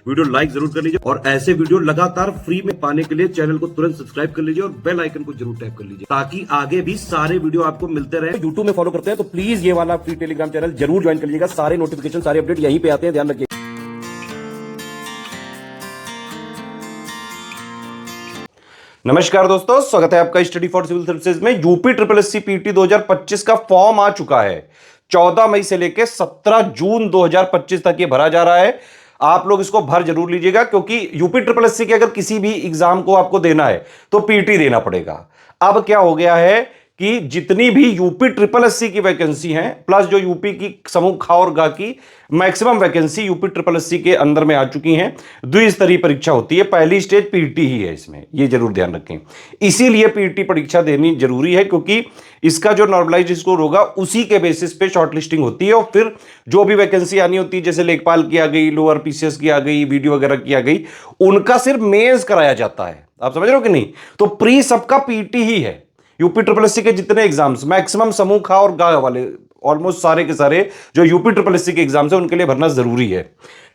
Video like जरूर कर लीजिए और ऐसे वीडियो लगातार फ्री में पाने के लिए चैनल को तुरंत सब्सक्राइब कर लीजिए और बेल आइकन को जरूर टैप कर लीजिए ताकि आगे भी सारे वीडियो आपको मिलते रहे। यूट्यूब में फॉलो करते हैं तो प्लीज ये वाला फ्री टेलीग्राम चैनल जरूर ज्वाइन कर लीजिएगा। सारे नोटिफिकेशन सारे अपडेट यहीं पे आते हैं, ध्यान रखिए। नमस्कार दोस्तों, स्वागत है आपका स्टडी फॉर सिविल सर्विसेज में। यूपी ट्रिपल एससी पीटी 2025 का फॉर्म आ चुका है। 14 मई से लेकर 17 जून 2025 तक ये भरा जा रहा है। आप लोग इसको भर जरूर लीजिएगा क्योंकि यूपी ट्रिपल एससी के अगर किसी भी एग्जाम को आपको देना है तो पीटी देना पड़ेगा। अब क्या हो गया है कि जितनी भी यूपी ट्रिपल एससी की वैकेंसी हैं प्लस जो यूपी की समूह खा और गा की maximum vacancy UP triple SC के अंदर में आ चुकी हैं। द्विस्तरीय परीक्षा होती है, पहली स्टेज पीटी ही है इसमें, ये जरूर ध्यान रखें। इसीलिए पीटी परीक्षा देनी जरूरी है क्योंकि इसका जो नॉर्मलाइज स्कोर होगा उसी के बेसिस पे शॉर्टलिस्टिंग होती है और फिर जो भी वैकेंसी आनी होती है, जैसे लेखपाल की आ गई, लोअर पीसीएस की आ गई, वीडियो वगैरह की आ गई, उनका सिर्फ मेंस कराया जाता है। आप समझ रहे हो कि नहीं? तो प्री सबका पीटी ही है। यूपी ट्रिपल एससी के जितने एग्जाम्स मैक्सिमम समूह खा और गा वाले ऑलमोस्ट सारे के सारे जो यूपी ट्रिपल एससी के एग्जाम्स है उनके लिए भरना जरूरी है।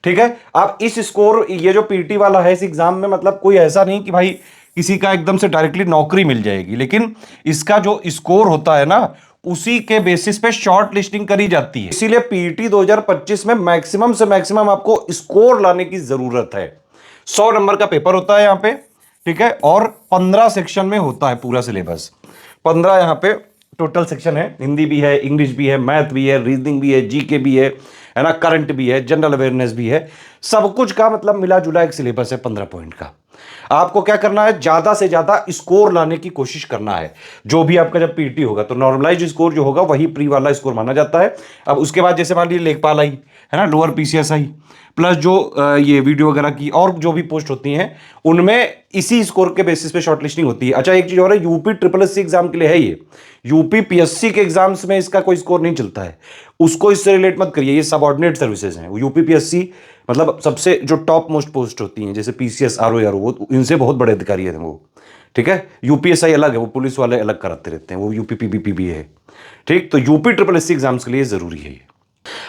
ठीक है, आप इस स्कोर ये जो पीटी वाला है इस एग्जाम में मतलब कोई ऐसा नहीं कि भाई किसी का एकदम से डायरेक्टली नौकरी मिल जाएगी, लेकिन इसका जो स्कोर होता है ना उसी के बेसिस पे शॉर्ट लिस्टिंग करी जाती है। इसीलिए पीटी 2025 में मैक्सिमम से मैक्सिमम आपको स्कोर लाने की जरूरत है। 100 नंबर का पेपर होता है यहां पे, ठीक है, और 15 सेक्शन में होता है पूरा सिलेबस। 15 यहां पे टोटल सेक्शन है, हिंदी भी है, इंग्लिश भी है, मैथ भी है, रीजनिंग भी है, जीके भी है ना, करंट भी है, जनरल अवेयरनेस भी है। सब कुछ का मतलब मिला जुला एक सिलेबस है 15 पॉइंट का। आपको क्या करना है, ज्यादा से ज्यादा स्कोर लाने की कोशिश करना है। जो भी आपका जब पीटी होगा तो नॉर्मलाइज स्कोर जो होगा वही प्री वाला स्कोर माना जाता है। अब उसके बाद जैसे मान लीजिए लेखपाल आई है ना, लोअर पीसीएस आई, प्लस जो ये वीडियो वगैरह की और जो भी पोस्ट होती हैं उनमें इसी स्कोर के बेसिस पे शॉर्टलिस्टिंग होती है। अच्छा, एक चीज और है, यूपी ट्रिपल एससी एग्जाम के लिए है ये, यूपी पीएससी के एग्जाम्स में इसका कोई स्कोर नहीं चलता है, उसको इससे रिलेट मत करिए। ये सबऑर्डिनेट सर्विसेज हैं। यूपी पीएससी मतलब सबसे जो टॉप मोस्ट पोस्ट होती हैं, जैसे पीसीएस, आरओ, वो इनसे बहुत बड़े अधिकारी हैं वो। ठीक है, यूपीएसआई अलग है, वो पुलिस वाले अलग कराते रहते हैं, वो यूपी पीबीपी भी है। ठीक, तो यूपी ट्रिपल एससी एग्जाम्स के लिए जरूरी है ये।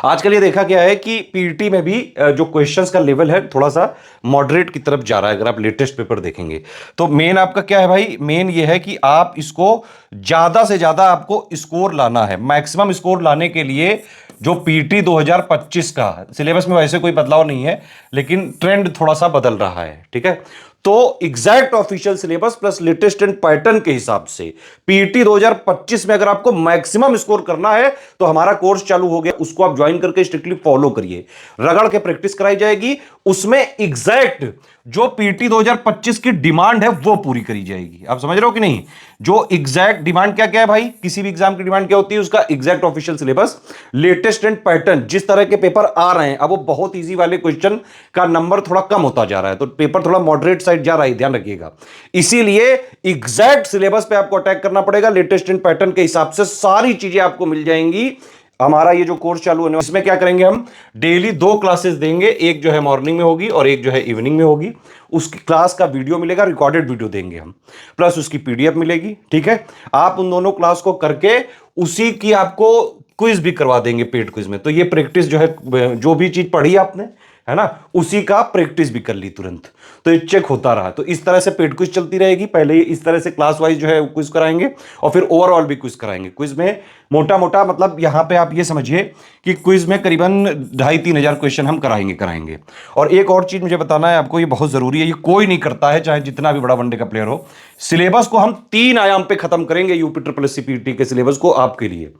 आजकल ये देखा गया है कि पीटी में भी जो क्वेश्चंस का लेवल है थोड़ा सा मॉडरेट की तरफ जा रहा है। अगर आप लेटेस्ट पेपर देखेंगे तो मेन आपका क्या है भाई, मेन ये है कि आप इसको ज्यादा से ज्यादा आपको स्कोर लाना है। मैक्सिमम स्कोर लाने के लिए जो पीटी 2025 का सिलेबस में वैसे कोई बदलाव नहीं है, लेकिन ट्रेंड थोड़ा सा बदल रहा है। ठीक है, तो exact official syllabus plus latest and pattern के हिसाब से पीटी 2025 में अगर आपको मैक्सिमम स्कोर करना है तो हमारा कोर्स चालू हो गया, उसको आप ज्वाइन करके स्ट्रिक्टली फॉलो करिए। रगड़ के प्रैक्टिस कराई जाएगी, उसमें एग्जैक्ट जो पीटी 2025 की डिमांड है वो पूरी करी जाएगी। आप समझ रहे हो कि नहीं? जो एग्जैक्ट डिमांड क्या क्या है भाई, किसी भी एग्जाम की डिमांड क्या होती है, उसका exact official syllabus, latest and pattern, जिस तरह के पेपर आ रहे हैं। अब वो बहुत इजी वाले क्वेश्चन का नंबर थोड़ा कम होता जा रहा है तो पेपर थोड़ा मॉडरेट साइड जा रहा है, ध्यान रखिएगा। इसीलिए एग्जैक्ट सिलेबस पे आपको अटैक करना पड़ेगा, लेटेस्ट एंड पैटर्न के हिसाब से सारी चीजें आपको मिल जाएंगी। हमारा ये जो कोर्स चालू होने, इसमें क्या करेंगे, हम डेली 2 क्लासेस देंगे, एक जो है मॉर्निंग में होगी और एक जो है इवनिंग में होगी। उसकी क्लास का वीडियो मिलेगा, रिकॉर्डेड वीडियो देंगे हम, प्लस उसकी पीडीएफ मिलेगी। ठीक है, आप उन दोनों क्लास को करके उसी की आपको क्विज भी करवा देंगे पेड क्विज में। तो ये प्रैक्टिस जो है, जो भी चीज पढ़ी आपने है ना, उसी का प्रैक्टिस भी कर ली तुरंत, तो ये चेक होता रहा। तो इस तरह से पेड क्विज चलती रहेगी। पहले इस तरह से क्लास वाइज जो है क्विज कराएंगे और फिर ओवरऑल भी क्विज कराएंगे। क्विज में मोटा मोटा मतलब यहां पे आप ये समझिए कि क्विज में करीबन 2,500-3 हजार क्वेश्चन हम कराएंगे। और एक और चीज मुझे बताना है आपको, ये बहुत जरूरी है, ये कोई नहीं करता है चाहे जितना भी बड़ा वनडे का प्लेयर हो। सिलेबस को हम 3 आयाम पे खत्म करेंगे, यूपी ट्रिपल एससी पीटी के सिलेबस को आपके लिए।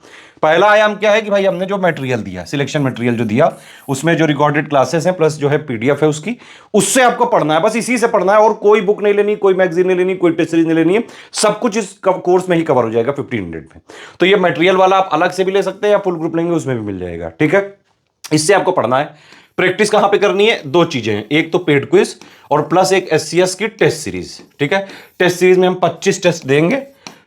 पहला आयाम क्या है कि भाई हमने जो मटेरियल दिया, सिलेक्शन मटेरियल जो दिया, उसमें जो रिकॉर्डेड क्लासेस हैं प्लस जो है पीडीएफ है उसकी, उससे आपको पढ़ना है, बस इसी से पढ़ना है। और कोई बुक नहीं लेनी, कोई मैगजीन नहीं लेनी, कोई टेस्ट सीरीज नहीं लेनी है, सब कुछ इस कोर्स में ही कवर हो जाएगा 1500 में। तो ये मटेरियल वाला आप अलग से भी ले सकते हैं या फुल ग्रुप लेंगे उसमें भी मिल जाएगा। ठीक है, इससे आपको पढ़ना है। प्रैक्टिस कहां पे करनी है, 2 चीजें हैं, एक तो पेड क्विज और प्लस एक एससीएस की टेस्ट सीरीज। ठीक है, टेस्ट सीरीज में हम 25 टेस्ट देंगे।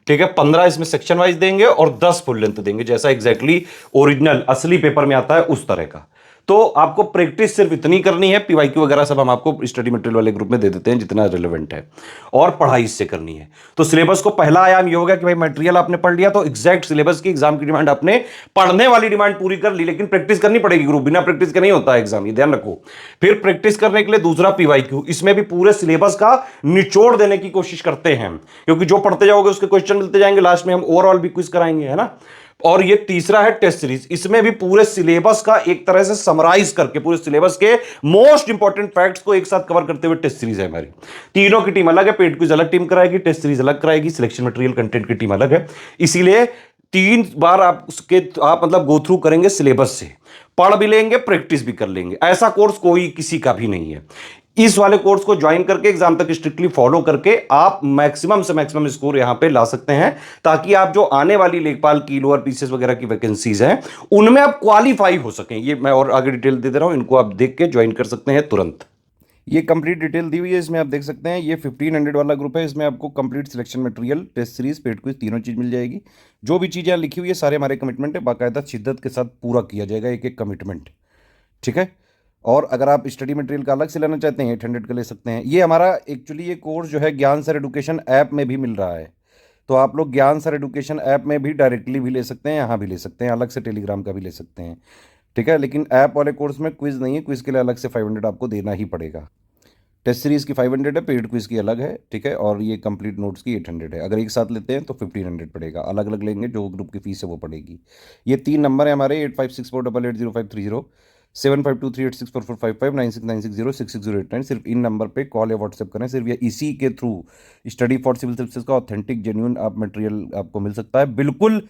ठीक है, 15 इसमें सेक्शन वाइज देंगे और 10 फुल लेंथ देंगे, जैसा एग्जैक्टली ओरिजिनल असली पेपर में आता है उस तरह का। तो आपको प्रैक्टिस सिर्फ इतनी करनी है, पीवाईक्यू वगैरह सब हम आपको स्टडी मटेरियल वाले ग्रुप में दे देते हैं जितना रिलेवेंट है, और पढ़ाई इससे करनी है। तो सिलेबस को पहला आयाम ये होगा कि भाई मटेरियल आपने पढ़ लिया तो एग्जैक्ट सिलेबस की एग्जाम की डिमांड आपने पढ़ने वाली डिमांड पूरी कर ली, लेकिन प्रैक्टिस करनी पड़ेगी ग्रुप, बिना प्रैक्टिस के नहीं होता एग्जाम, ये ध्यान रखो। फिर प्रैक्टिस करने के लिए दूसरा पीवाईक्यू, इसमें भी पूरे सिलेबस का निचोड़ देने की कोशिश करते हैं, क्योंकि जो पढ़ते जाओगे उसके क्वेश्चन मिलते जाएंगे, लास्ट में हम ओवरऑल भी क्विज कराएंगे, है ना। और ये तीसरा है टेस्ट सीरीज, इसमें भी पूरे सिलेबस का एक तरह से समराइज करके पूरे सिलेबस के मोस्ट इंपॉर्टेंट फैक्ट्स को एक साथ कवर करते हुए टेस्ट सीरीज है हमारी। तीनों की टीम अलग है, पेड क्विज अलग टीम कराएगी, टेस्ट सीरीज अलग कराएगी, सिलेक्शन मटेरियल कंटेंट की टीम अलग है। इसीलिए 3 बार आप मतलब गो थ्रू करेंगे सिलेबस से, पढ़ भी लेंगे, प्रैक्टिस भी कर लेंगे। ऐसा कोर्स कोई किसी का भी नहीं है। इस वाले कोर्स को ज्वाइन करके एग्जाम तक स्ट्रिक्टली फॉलो करके आप मैक्सिमम से मैक्सिमम स्कोर यहां पे ला सकते हैं, ताकि आप जो आने वाली लेखपाल की लोअर पीसीएस वगैरह की वैकेंसीज हैं उनमें आप क्वालिफाई हो सकें। ये मैं और आगे डिटेल दे रहा हूं, इनको आप देख के ज्वाइन कर सकते हैं तुरंत। ये कंप्लीट डिटेल दी हुई है, इसमें आप देख सकते हैं। ये 1500 वाला ग्रुप है, इसमें आपको complete selection material, test series, paid quiz, तीनों चीज मिल जाएगी। जो भी चीजें लिखी हुई है सारे हमारे कमिटमेंट है, बाकायदा शिद्दत के साथ पूरा किया जाएगा, एक एक कमिटमेंट, ठीक है। और अगर आप स्टडी मटेरियल का अलग से लेना चाहते हैं 800 का ले सकते हैं। ये हमारा एक्चुअली ये कोर्स जो है ज्ञान सर एडुकेशन ऐप में भी मिल रहा है, तो आप लोग ज्ञान सर एडुकेशन ऐप में भी डायरेक्टली भी ले सकते हैं, यहाँ भी ले सकते हैं, अलग से टेलीग्राम का भी ले सकते हैं, ठीक है। लेकिन ऐप वाले कोर्स में क्विज नहीं है, क्विज के लिए अलग से 500 आपको देना ही पड़ेगा। टेस्ट सीरीज की 500 है, पेड क्विज की अलग है, ठीक है। और ये कंप्लीट नोट्स की 800 है। अगर एक साथ लेते हैं तो 1500 पड़ेगा, अलग अलग लेंगे जो ग्रुप की फीस है वो पड़ेगी। ये 3 नंबर है हमारे 8564880530, 7523864455, 9696066089। सिर्फ इन नंबर पे कॉल या व्हाट्सएप करें, सिर्फ या इसी के through study for civil services का ऑथेंटिक जेन्युइन आप मटेरियल आपको मिल सकता है, बिल्कुल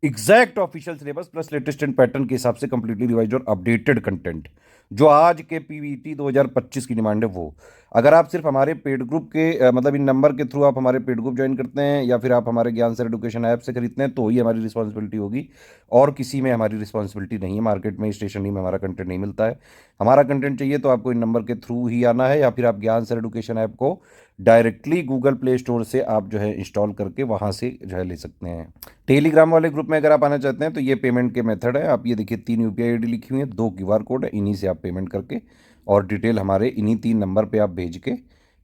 exact official syllabus plus latest and pattern के हिसाब से कंप्लीटली रिवाइज्ड और अपडेटेड कंटेंट, जो आज के पीवीटी 2025 की डिमांड है वो। अगर आप सिर्फ हमारे पेड ग्रुप के मतलब इन नंबर के थ्रू आप हमारे पेड ग्रुप ज्वाइन करते हैं या फिर आप हमारे ज्ञान सर एडुकेशन ऐप से खरीदते हैं तो ही हमारी रिस्पॉन्सिबिलिटी होगी, और किसी में हमारी रिस्पॉन्सिबिलिटी नहीं है। मार्केट में स्टेशनरी में हमारा कंटेंट नहीं मिलता है। हमारा कंटेंट चाहिए तो आपको इन नंबर के थ्रू ही आना है, या फिर आप ज्ञान सर एडुकेशन ऐप को डायरेक्टली गूगल प्ले स्टोर से आप जो है इंस्टॉल करके वहाँ से जो है ले सकते हैं। टेलीग्राम वाले ग्रुप में अगर आप आना चाहते हैं तो ये पेमेंट के मेथड है। आप ये देखिए 3 यूपीआई आईडी लिखी हुई है, 2 क्यूआर कोड है, इन्हीं से आप पेमेंट करके और डिटेल हमारे इन्हीं 3 नंबर पे आप भेज के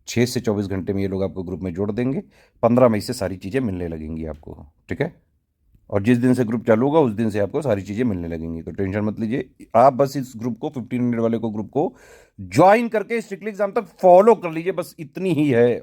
6 से 24 घंटे में ये लोग आपको ग्रुप में जोड़ देंगे। 15 मई से सारी चीज़ें मिलने लगेंगी आपको, ठीक है। और जिस दिन से ग्रुप चालू होगा उस दिन से आपको सारी चीज़ें मिलने लगेंगी, तो टेंशन मत लीजिए। आप बस इस ग्रुप को 1500 वाले को ग्रुप को ज्वाइन करके स्ट्रिक्टली एग्जाम तक फॉलो कर लीजिए, बस इतनी ही है